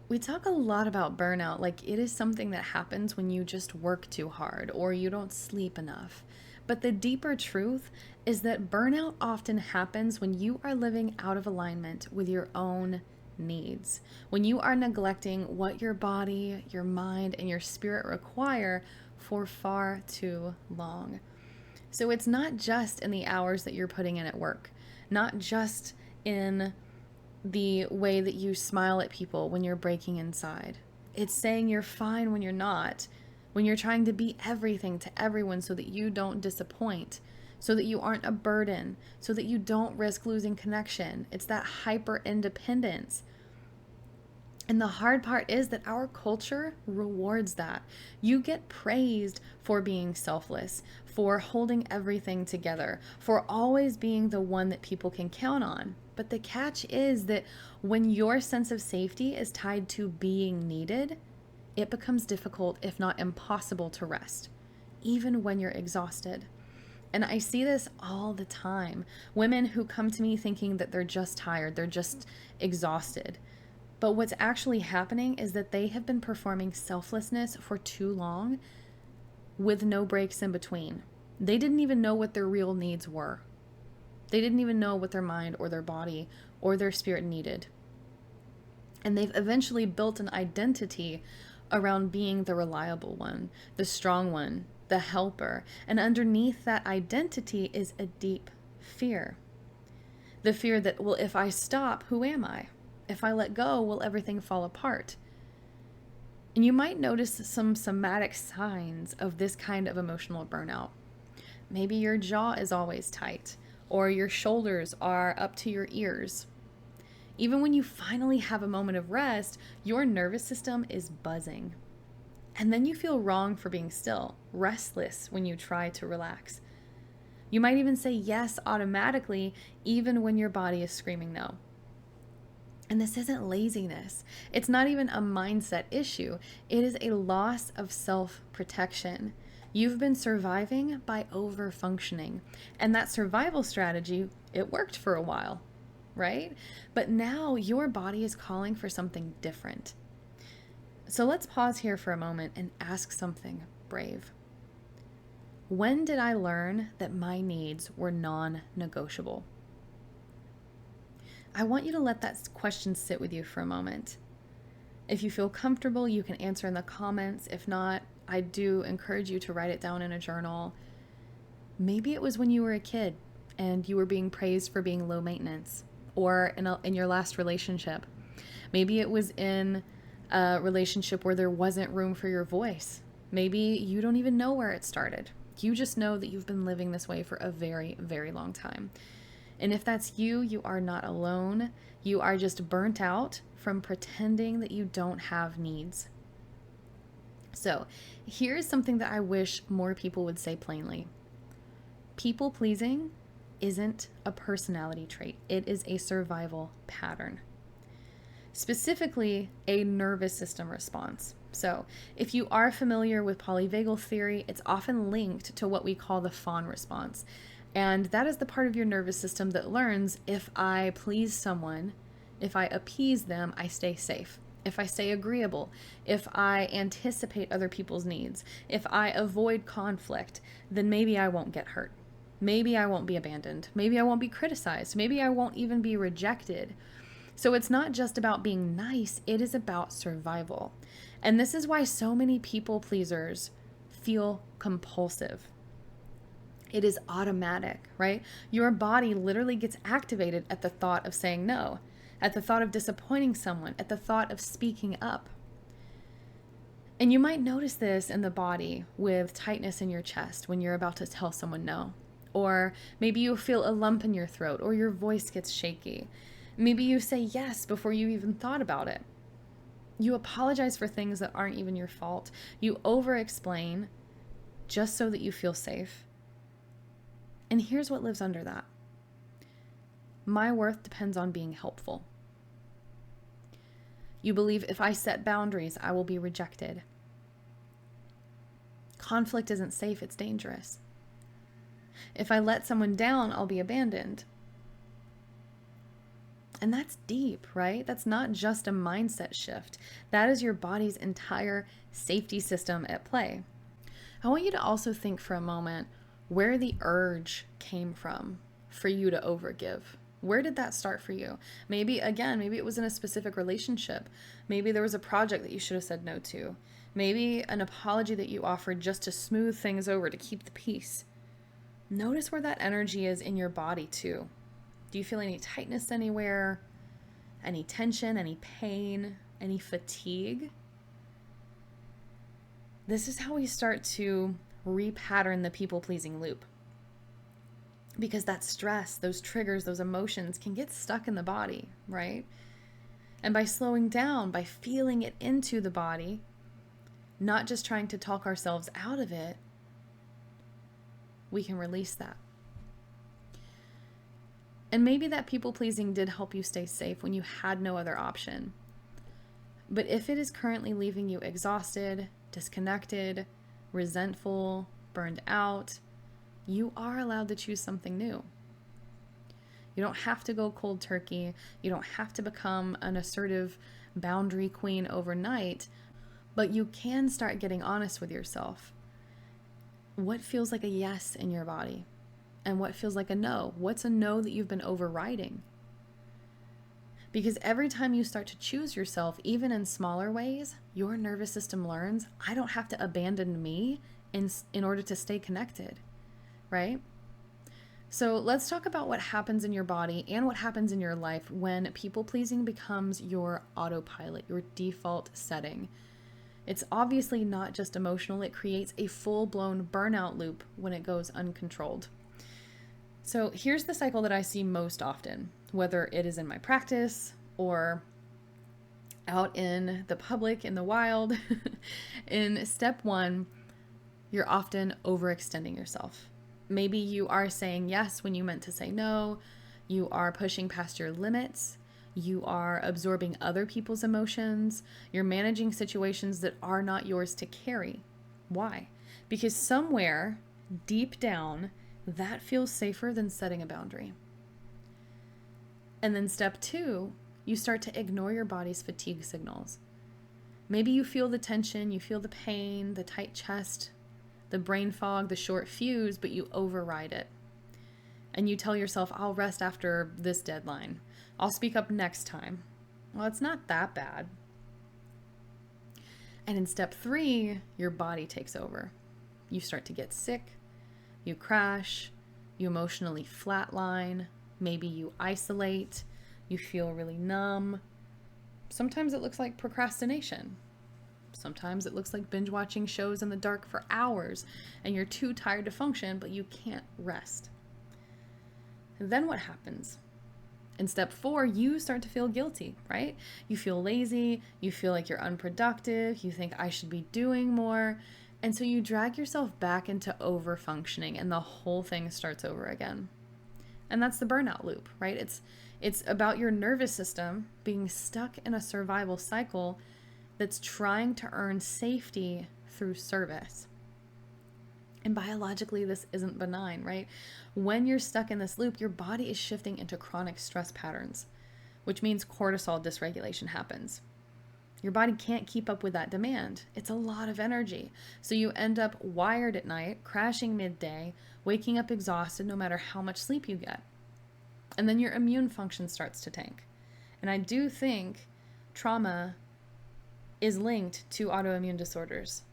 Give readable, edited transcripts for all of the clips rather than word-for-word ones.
We talk a lot about burnout like it is something that happens when you just work too hard or you don't sleep enough. But the deeper truth is that burnout often happens when you are living out of alignment with your own needs, when you are neglecting what your body, your mind, and your spirit require for far too long. So it's not just in the hours that you're putting in at work, not just in the way that you smile at people when you're breaking inside. It's saying you're fine when you're not, when you're trying to be everything to everyone so that you don't disappoint, so that you aren't a burden, so that you don't risk losing connection. It's that hyper independence. And the hard part is that our culture rewards that. You get praised for being selfless, for holding everything together, for always being the one that people can count on. But the catch is that when your sense of safety is tied to being needed, it becomes difficult, if not impossible, to rest, even when you're exhausted. And I see this all the time. Women who come to me thinking that they're just tired, they're just exhausted. But what's actually happening is that they have been performing selflessness for too long with no breaks in between. They didn't even know what their real needs were. They didn't even know what their mind or their body or their spirit needed. And they've eventually built an identity around being the reliable one, the strong one, the helper. And underneath that identity is a deep fear. The fear that, well, if I stop, who am I? If I let go, will everything fall apart? And you might notice some somatic signs of this kind of emotional burnout. Maybe your jaw is always tight, or your shoulders are up to your ears. Even when you finally have a moment of rest, your nervous system is buzzing. And then you feel wrong for being still, restless when you try to relax. You might even say yes automatically, even when your body is screaming no. And this isn't laziness. It's not even a mindset issue. It is a loss of self-protection. You've been surviving by over-functioning. And that survival strategy, it worked for a while, right? But now your body is calling for something different. So let's pause here for a moment and ask something brave. When did I learn that my needs were non-negotiable? I want you to let that question sit with you for a moment. If you feel comfortable, you can answer in the comments. If not, I do encourage you to write it down in a journal. Maybe it was when you were a kid and you were being praised for being low maintenance, or in your last relationship. Maybe it was in a relationship where there wasn't room for your voice. Maybe you don't even know where it started. You just know that you've been living this way for a very, very long time. And if that's you, you are not alone. You are just burnt out from pretending that you don't have needs. So here's something that I wish more people would say plainly. People pleasing isn't a personality trait. It is a survival pattern. Specifically, a nervous system response. So if you are familiar with polyvagal theory, it's often linked to what we call the fawn response. And that is the part of your nervous system that learns, if I please someone, if I appease them, I stay safe. If I stay agreeable, if I anticipate other people's needs, if I avoid conflict, then maybe I won't get hurt. Maybe I won't be abandoned. Maybe I won't be criticized. Maybe I won't even be rejected. So it's not just about being nice, it is about survival. And this is why so many people pleasers feel compulsive. It is automatic, right? Your body literally gets activated at the thought of saying no, at the thought of disappointing someone, at the thought of speaking up. And you might notice this in the body with tightness in your chest when you're about to tell someone no. Or maybe you feel a lump in your throat, or your voice gets shaky. Maybe you say yes before you even thought about it. You apologize for things that aren't even your fault. You over-explain just so that you feel safe. And here's what lives under that. My worth depends on being helpful. You believe if I set boundaries, I will be rejected. Conflict isn't safe, it's dangerous. If I let someone down, I'll be abandoned. And that's deep, right? That's not just a mindset shift. That is your body's entire safety system at play. I want you to also think for a moment where the urge came from for you to overgive. Where did that start for you? Maybe, again, maybe it was in a specific relationship. Maybe there was a project that you should have said no to. Maybe an apology that you offered just to smooth things over to keep the peace. Notice where that energy is in your body, too. Do you feel any tightness anywhere? Any tension, any pain, any fatigue? This is how we start to repattern the people-pleasing loop. Because that stress, those triggers, those emotions can get stuck in the body, right? And by slowing down, by feeling it into the body, not just trying to talk ourselves out of it, we can release that. And maybe that people-pleasing did help you stay safe when you had no other option. But if it is currently leaving you exhausted, disconnected, resentful, burned out, you are allowed to choose something new. You don't have to go cold turkey. You don't have to become an assertive boundary queen overnight, but you can start getting honest with yourself. What feels like a yes in your body? And what feels like a no? What's a no that you've been overriding? Because every time you start to choose yourself, even in smaller ways, your nervous system learns, I don't have to abandon me in order to stay connected, right? So let's talk about what happens in your body and what happens in your life when people-pleasing becomes your autopilot, your default setting. It's obviously not just emotional. It creates a full-blown burnout loop when it goes uncontrolled. So here's the cycle that I see most often, whether it is in my practice or out in the public, in the wild. In step one, you're often overextending yourself. Maybe you are saying yes when you meant to say no. You are pushing past your limits. You are absorbing other people's emotions. You're managing situations that are not yours to carry. Why? Because somewhere deep down, that feels safer than setting a boundary. And then step two, you start to ignore your body's fatigue signals. Maybe you feel the tension, you feel the pain, the tight chest, the brain fog, the short fuse, but you override it. And you tell yourself, I'll rest after this deadline. I'll speak up next time. Well, it's not that bad. And in step three, your body takes over. You start to get sick. You crash, you emotionally flatline, maybe you isolate, you feel really numb. Sometimes it looks like procrastination. Sometimes it looks like binge watching shows in the dark for hours and you're too tired to function, but you can't rest. And then what happens? In step four, you start to feel guilty, right? You feel lazy, you feel like you're unproductive, you think I should be doing more. And so you drag yourself back into over-functioning and the whole thing starts over again. And that's the burnout loop, right? It's about your nervous system being stuck in a survival cycle that's trying to earn safety through service. And biologically, this isn't benign, right? When you're stuck in this loop, your body is shifting into chronic stress patterns, which means cortisol dysregulation happens. Your body can't keep up with that demand. It's a lot of energy. So you end up wired at night, crashing midday, waking up exhausted no matter how much sleep you get. And then your immune function starts to tank. And I do think trauma is linked to autoimmune disorders.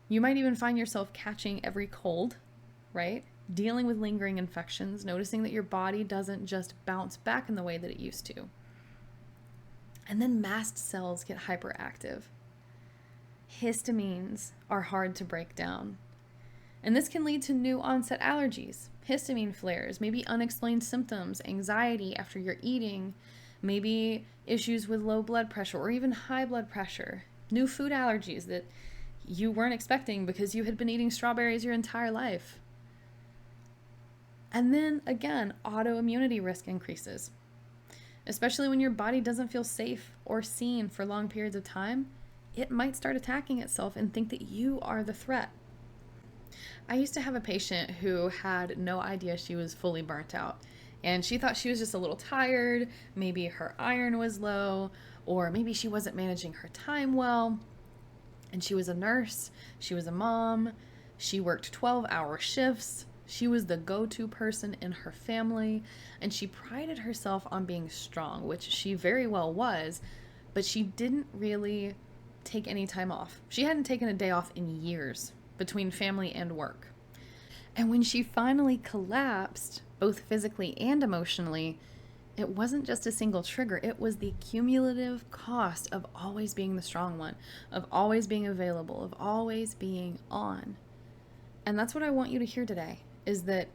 You might even find yourself catching every cold, right? Dealing with lingering infections, noticing that your body doesn't just bounce back in the way that it used to. And then mast cells get hyperactive. Histamines are hard to break down. And this can lead to new onset allergies, histamine flares, maybe unexplained symptoms, anxiety after you're eating, maybe issues with low blood pressure or even high blood pressure, new food allergies that you weren't expecting because you had been eating strawberries your entire life. And then again, autoimmunity risk increases. Especially when your body doesn't feel safe or seen for long periods of time, it might start attacking itself and think that you are the threat. I used to have a patient who had no idea she was fully burnt out. And she thought she was just a little tired. Maybe her iron was low, or maybe she wasn't managing her time well. And she was a nurse, she was a mom, she worked 12-hour shifts. She was the go-to person in her family, and she prided herself on being strong, which she very well was, but she didn't really take any time off. She hadn't taken a day off in years between family and work. And when she finally collapsed, both physically and emotionally, it wasn't just a single trigger. It was the cumulative cost of always being the strong one, of always being available, of always being on. And that's what I want you to hear today, is that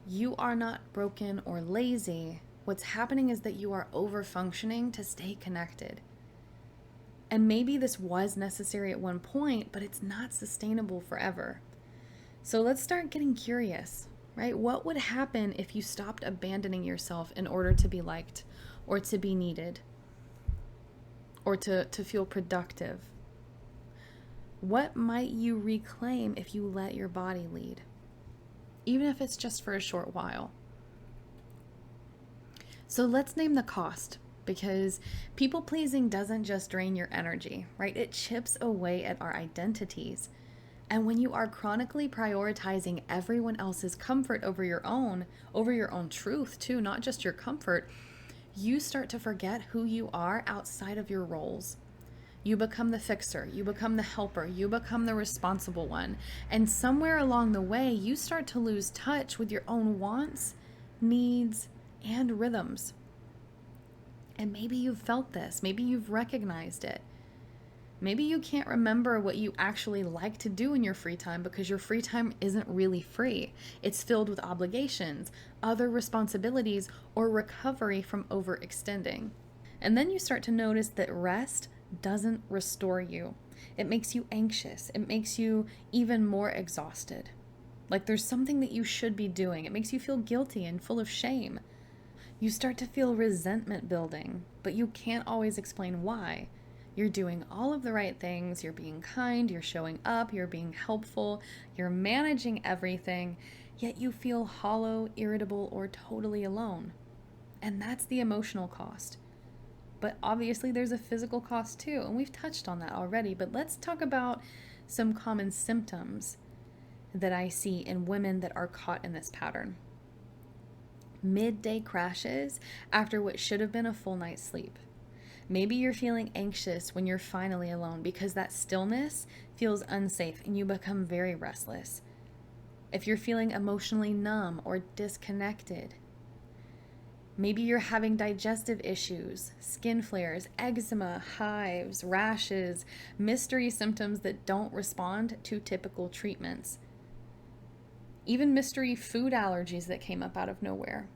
you are not broken or lazy. What's happening is that you are over-functioning to stay connected. And maybe this was necessary at one point, but it's not sustainable forever. So let's start getting curious, right? What would happen if you stopped abandoning yourself in order to be liked, or to be needed, or to feel productive? What might you reclaim if you let your body lead, even if it's just for a short while? So let's name the cost, because people pleasing doesn't just drain your energy, right? It chips away at our identities. And when you are chronically prioritizing everyone else's comfort over your own truth too, not just your comfort, you start to forget who you are outside of your roles. You become the fixer, you become the helper, you become the responsible one. And somewhere along the way, you start to lose touch with your own wants, needs, and rhythms. And maybe you've felt this, maybe you've recognized it. Maybe you can't remember what you actually like to do in your free time because your free time isn't really free. It's filled with obligations, other responsibilities, or recovery from overextending. And then you start to notice that rest doesn't restore you. It makes you anxious. It makes you even more exhausted. Like there's something that you should be doing. It makes you feel guilty and full of shame. You start to feel resentment building, but you can't always explain why. You're doing all of the right things, you're being kind, you're showing up, you're being helpful, you're managing everything, yet you feel hollow, irritable, or totally alone. And that's the emotional cost. But obviously there's a physical cost too, and we've touched on that already, but let's talk about some common symptoms that I see in women that are caught in this pattern. Midday crashes after what should have been a full night's sleep. Maybe you're feeling anxious when you're finally alone because that stillness feels unsafe and you become very restless. If you're feeling emotionally numb or disconnected, maybe you're having digestive issues, skin flares, eczema, hives, rashes, mystery symptoms that don't respond to typical treatments. Even mystery food allergies that came up out of nowhere.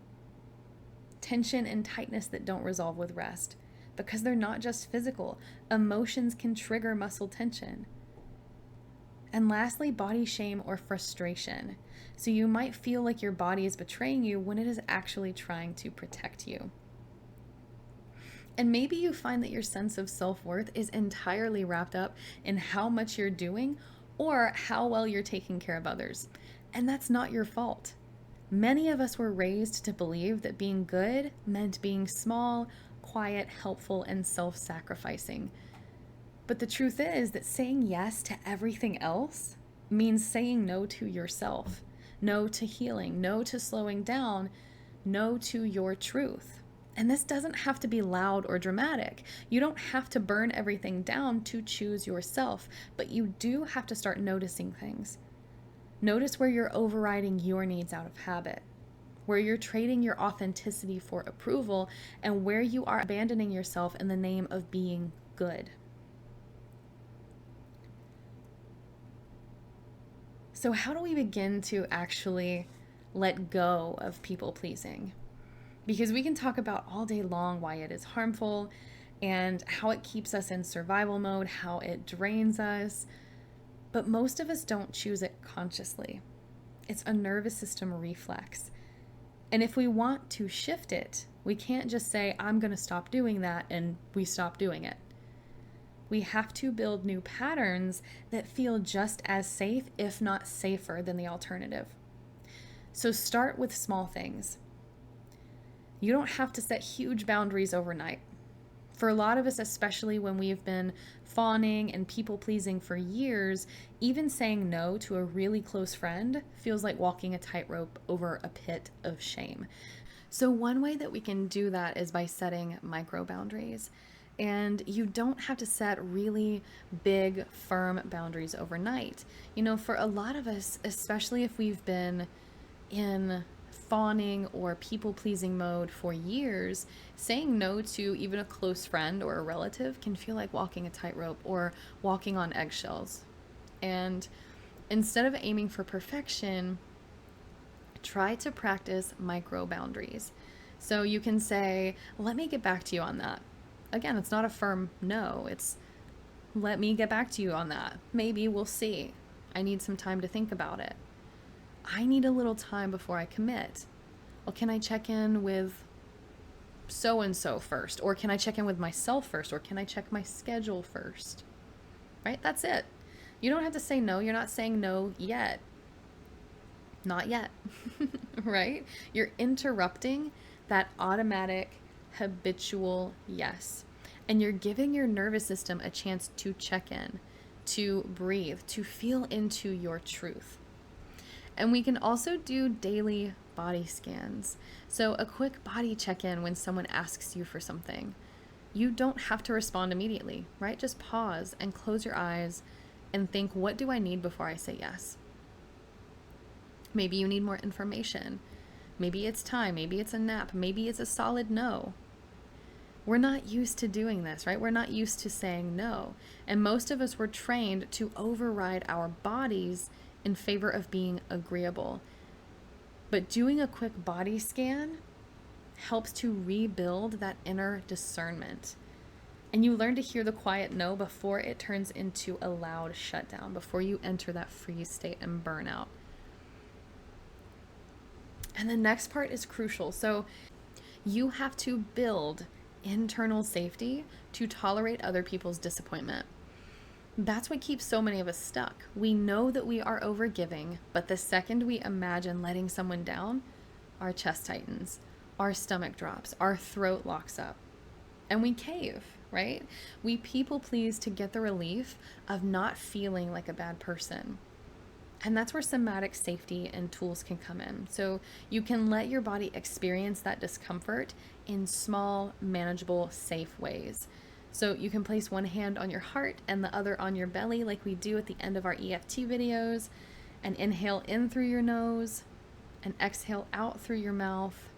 Tension and tightness that don't resolve with rest. Because they're not just physical. Emotions can trigger muscle tension. And lastly, body shame or frustration. So you might feel like your body is betraying you when it is actually trying to protect you. And maybe you find that your sense of self-worth is entirely wrapped up in how much you're doing or how well you're taking care of others. And that's not your fault. Many of us were raised to believe that being good meant being small, quiet, helpful, and self-sacrificing. But the truth is that saying yes to everything else means saying no to yourself, no to healing, no to slowing down, no to your truth. And this doesn't have to be loud or dramatic. You don't have to burn everything down to choose yourself, but you do have to start noticing things. Notice where you're overriding your needs out of habit, where you're trading your authenticity for approval, and where you are abandoning yourself in the name of being good. So how do we begin to actually let go of people pleasing? Because we can talk about all day long why it is harmful and how it keeps us in survival mode, how it drains us, but most of us don't choose it consciously. It's a nervous system reflex. And if we want to shift it, we can't just say, I'm going to stop doing that, and we stop doing it. We have to build new patterns that feel just as safe, if not safer, than the alternative. So start with small things. You don't have to set huge boundaries overnight. For a lot of us, especially when we've been fawning and people pleasing for years, even saying no to a really close friend feels like walking a tightrope over a pit of shame. So, one way that we can do that is by setting micro boundaries. And you don't have to set really big, firm boundaries overnight. For a lot of us, especially if we've been in fawning or people pleasing mode for years, saying no to even a close friend or a relative can feel like walking a tightrope or walking on eggshells. And instead of aiming for perfection, try to practice micro boundaries. So you can say, let me get back to you on that. Again, it's not a firm no, it's let me get back to you on that. Maybe we'll see. I need some time to think about it. I need a little time before I commit. Well, can I check in with so and so first? Or can I check in with myself first? Or can I check my schedule first? Right? That's it. You don't have to say no. You're not saying no yet. Not yet. Right? You're interrupting that automatic, habitual yes. And you're giving your nervous system a chance to check in, to breathe, to feel into your truth. And we can also do daily body scans. So a quick body check-in when someone asks you for something. You don't have to respond immediately, right? Just pause and close your eyes and think, what do I need before I say yes? Maybe you need more information. Maybe it's time. Maybe it's a nap. Maybe it's a solid no. We're not used to doing this, right? We're not used to saying no. And most of us were trained to override our bodies in favor of being agreeable. But doing a quick body scan helps to rebuild that inner discernment. And you learn to hear the quiet no before it turns into a loud shutdown, before you enter that freeze state and burnout. And the next part is crucial. So you have to build internal safety to tolerate other people's disappointment. That's what keeps so many of us stuck. We know that we are overgiving, but the second we imagine letting someone down, our chest tightens, our stomach drops, our throat locks up, and we cave, right? We people please to get the relief of not feeling like a bad person. And that's where somatic safety and tools can come in. So you can let your body experience that discomfort in small, manageable, safe ways. So you can place one hand on your heart and the other on your belly like we do at the end of our EFT videos, and inhale in through your nose and exhale out through your mouth.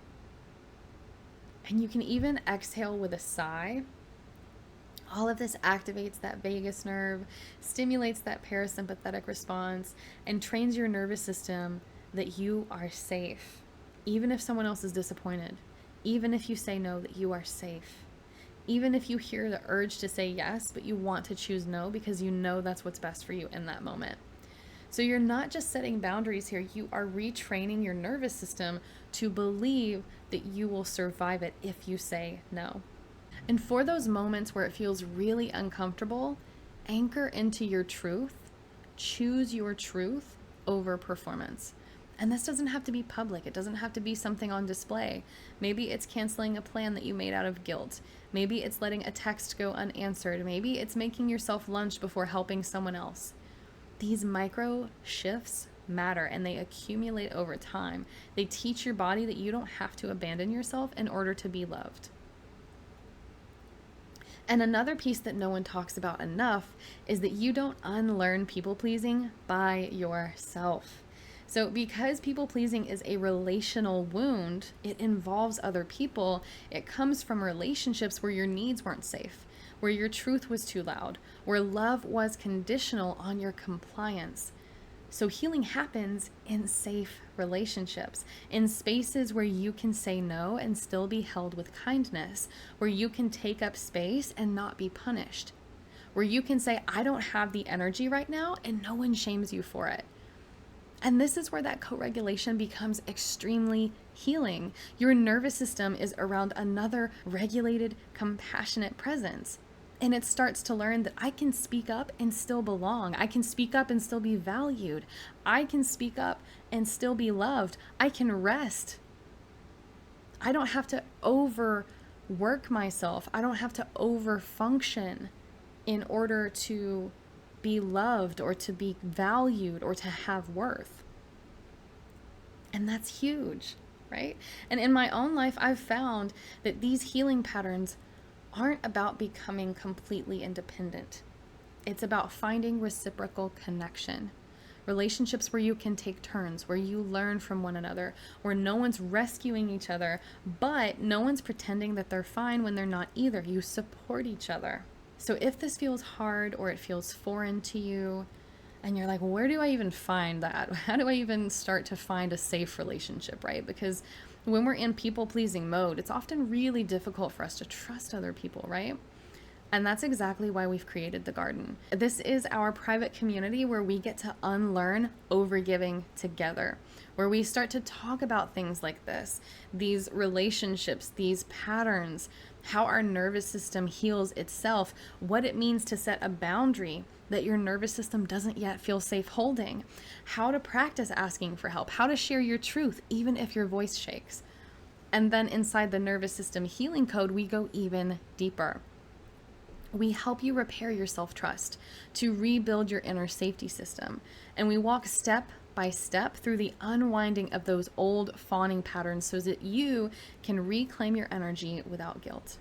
And you can even exhale with a sigh. All of this activates that vagus nerve, stimulates that parasympathetic response, and trains your nervous system that you are safe. Even if someone else is disappointed, even if you say no, that you are safe. Even if you hear the urge to say yes, but you want to choose no because you know that's what's best for you in that moment. So you're not just setting boundaries here, you are retraining your nervous system to believe that you will survive it if you say no. And for those moments where it feels really uncomfortable, anchor into your truth. Choose your truth over performance. And this doesn't have to be public. It doesn't have to be something on display. Maybe it's canceling a plan that you made out of guilt. Maybe it's letting a text go unanswered. Maybe it's making yourself lunch before helping someone else. These micro shifts matter and they accumulate over time. They teach your body that you don't have to abandon yourself in order to be loved. And another piece that no one talks about enough is that you don't unlearn people pleasing by yourself. So because people pleasing is a relational wound, it involves other people. It comes from relationships where your needs weren't safe, where your truth was too loud, where love was conditional on your compliance. So healing happens in safe relationships, in spaces where you can say no and still be held with kindness, where you can take up space and not be punished, where you can say, I don't have the energy right now, and no one shames you for it. And this is where that co-regulation becomes extremely healing. Your nervous system is around another regulated, compassionate presence. And it starts to learn that I can speak up and still belong. I can speak up and still be valued. I can speak up and still be loved. I can rest I don't have to overwork myself. I don't have to overfunction in order to be loved or to be valued or to have worth. And that's huge, right? And in my own life, I've found that these healing patterns aren't about becoming completely independent. It's about finding reciprocal connection. Relationships where you can take turns, where you learn from one another, where no one's rescuing each other, but no one's pretending that they're fine when they're not either. You support each other. So if this feels hard or it feels foreign to you, and you're like, well, where do I even find that? How do I even start to find a safe relationship, right? Because when we're in people-pleasing mode, it's often really difficult for us to trust other people, right? And that's exactly why we've created the garden. This is our private community where we get to unlearn overgiving together, where we start to talk about things like this, these relationships, these patterns, how our nervous system heals itself, what it means to set a boundary that your nervous system doesn't yet feel safe holding, how to practice asking for help, how to share your truth, even if your voice shakes. And then inside the nervous system healing code, we go even deeper. We help you repair your self-trust, to rebuild your inner safety system. And we walk step by step through the unwinding of those old fawning patterns so that you can reclaim your energy without guilt.